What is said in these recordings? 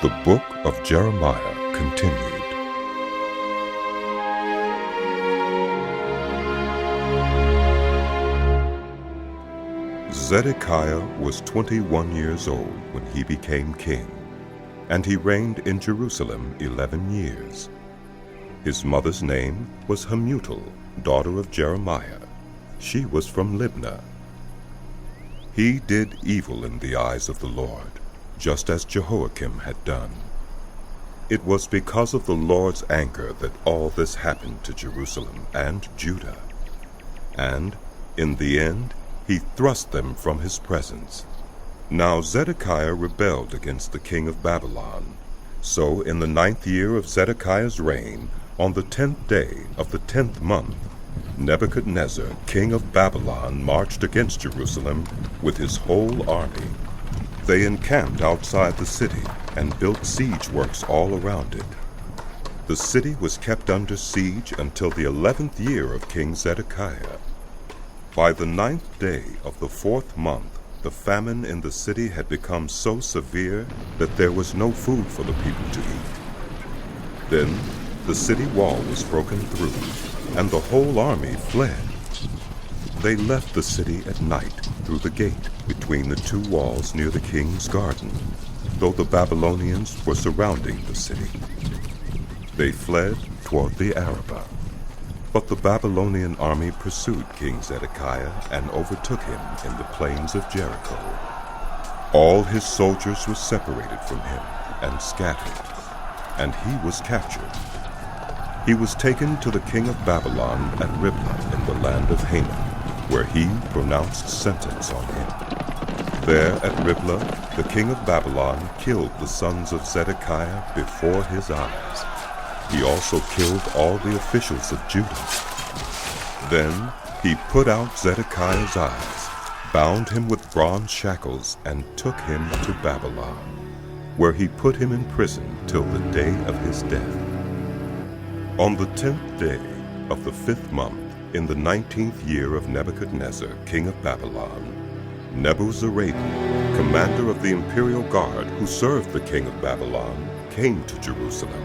The book of Jeremiah continued. Zedekiah was 21 years old when he became king, and he reigned in Jerusalem 11 years. His mother's name was Hamutal, daughter of Jeremiah. She was from Libnah. He did evil in the eyes of the Lord, just as Jehoiachin had done. It was because of the Lord's anger that all this happened to Jerusalem and Judah. And, in the end, he thrust them from his presence. Now Zedekiah rebelled against the king of Babylon. So in the 9th year of Zedekiah's reign, on the 10th day of the 10th month, Nebuchadnezzar, king of Babylon, marched against Jerusalem with his whole army. They encamped outside the city and built siege works all around it. The city was kept under siege until the 11th year of King Zedekiah. By the 9th day of the 4th month, the famine in the city had become so severe that there was no food for the people to eat. Then the city wall was broken through, and the whole army fled. They left the city at night through the gate between the two walls near the king's garden, though the Babylonians were surrounding the city. They fled toward the Arabah. But the Babylonian army pursued King Zedekiah and overtook him in the plains of Jericho. All his soldiers were separated from him and scattered, and he was captured. He was taken to the king of Babylon at Riblah in the land of Haman, where he pronounced sentence on him. There at Riblah, the king of Babylon killed the sons of Zedekiah before his eyes. He also killed all the officials of Judah. Then he put out Zedekiah's eyes, bound him with bronze shackles, and took him to Babylon, where he put him in prison till the day of his death. On the 10th day of the 5th month, in the 19th year of Nebuchadnezzar, king of Babylon, Nebuzar-adan, commander of the imperial guard who served the king of Babylon, came to Jerusalem.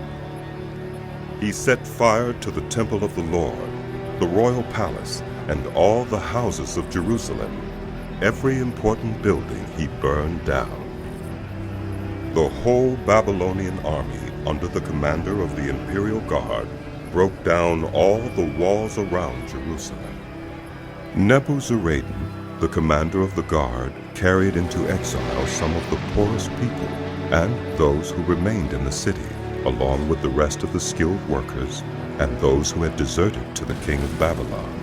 He set fire to the temple of the Lord, the royal palace, and all the houses of Jerusalem. Every important building he burned down. The whole Babylonian army, under the commander of the imperial guard, broke down all the walls around Jerusalem. Nebuzar-adan, the commander of the guard, carried into exile some of the poorest people and those who remained in the city, along with the rest of the skilled workers and those who had deserted to the king of Babylon.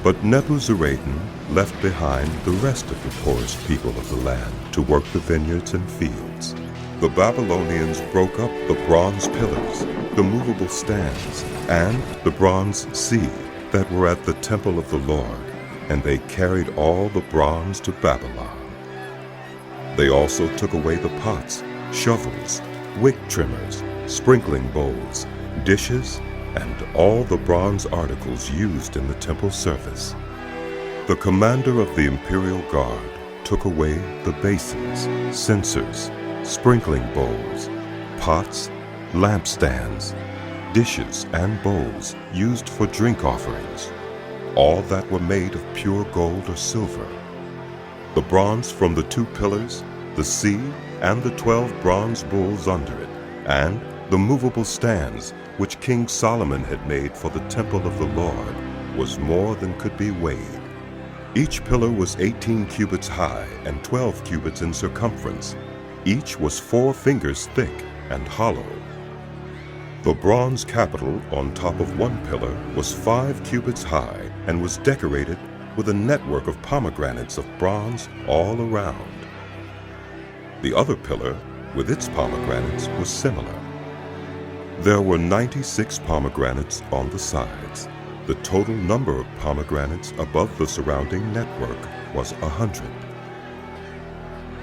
But Nebuzar-adan left behind the rest of the poorest people of the land to work the vineyards and fields. The Babylonians broke up the bronze pillars, the movable stands, and the bronze sea that were at the temple of the Lord, and they carried all the bronze to Babylon. They also took away the pots, shovels, wick trimmers, sprinkling bowls, dishes, and all the bronze articles used in the temple service. The commander of the imperial guard took away the basins, censers, sprinkling bowls, pots, lampstands, dishes, and bowls used for drink offerings, all that were made of pure gold or silver. The bronze from the 2 pillars, the sea, and the 12 bronze bulls under it, and the movable stands which King Solomon had made for the temple of the Lord, was more than could be weighed. Each pillar was 18 cubits high and 12 cubits in circumference. Each was 4 fingers thick and hollow. The bronze capital on top of one pillar was 5 cubits high and was decorated with a network of pomegranates of bronze all around. The other pillar, with its pomegranates, was similar. There were 96 pomegranates on the sides. The total number of pomegranates above the surrounding network was 100.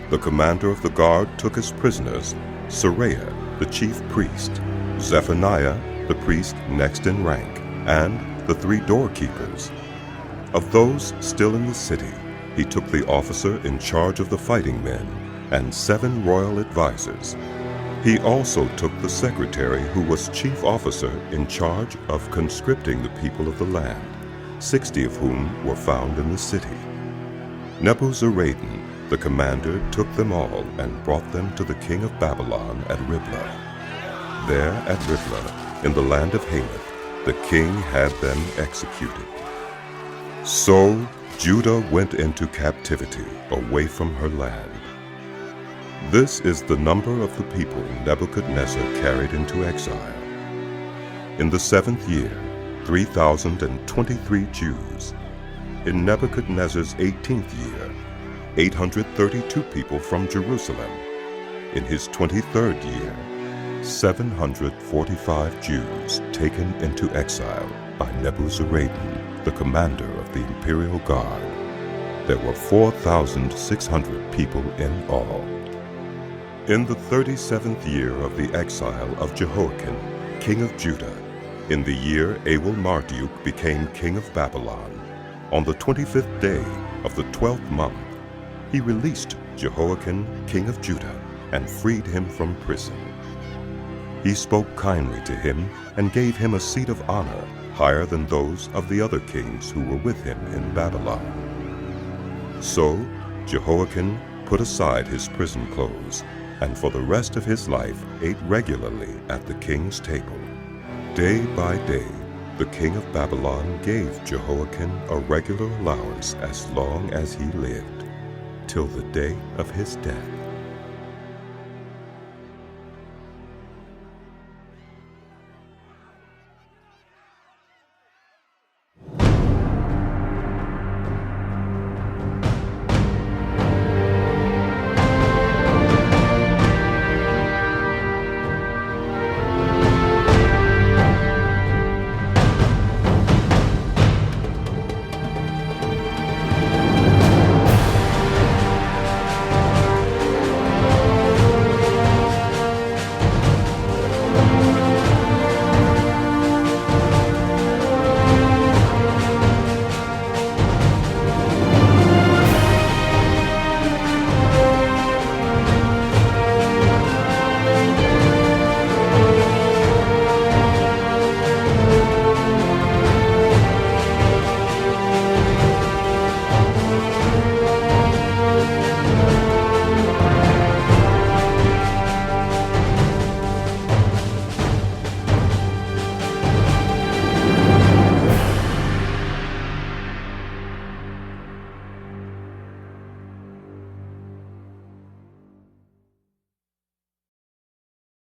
The commander of the guard took as prisoners Seraiah, the chief priest, Zephaniah, the priest next in rank, and the 3 doorkeepers. Of those still in the city, he took the officer in charge of the fighting men and 7 royal advisers. He also took the secretary who was chief officer in charge of conscripting the people of the land, 60 of whom were found in the city. Nebuzar-adan, the commander, took them all and brought them to the king of Babylon at Riblah. There at Riblah, in the land of Hamath, the king had them executed. So Judah went into captivity away from her land. This is the number of the people Nebuchadnezzar carried into exile. In the 7th year, 3,023 Jews. In Nebuchadnezzar's 18th year, 832 people from Jerusalem. In his 23rd year, 745 Jews taken into exile by Nebuzar-adan, the commander of the imperial guard. There were 4,600 people in all. In the 37th year of the exile of Jehoiachin, king of Judah, in the year Evil-merodach became king of Babylon, on the 25th day of the 12th month, he released Jehoiachin, king of Judah, and freed him from prison. He spoke kindly to him and gave him a seat of honor higher than those of the other kings who were with him in Babylon. So Jehoiachin put aside his prison clothes, and for the rest of his life ate regularly at the king's table. Day by day, the king of Babylon gave Jehoiachin a regular allowance as long as he lived, till the day of his death.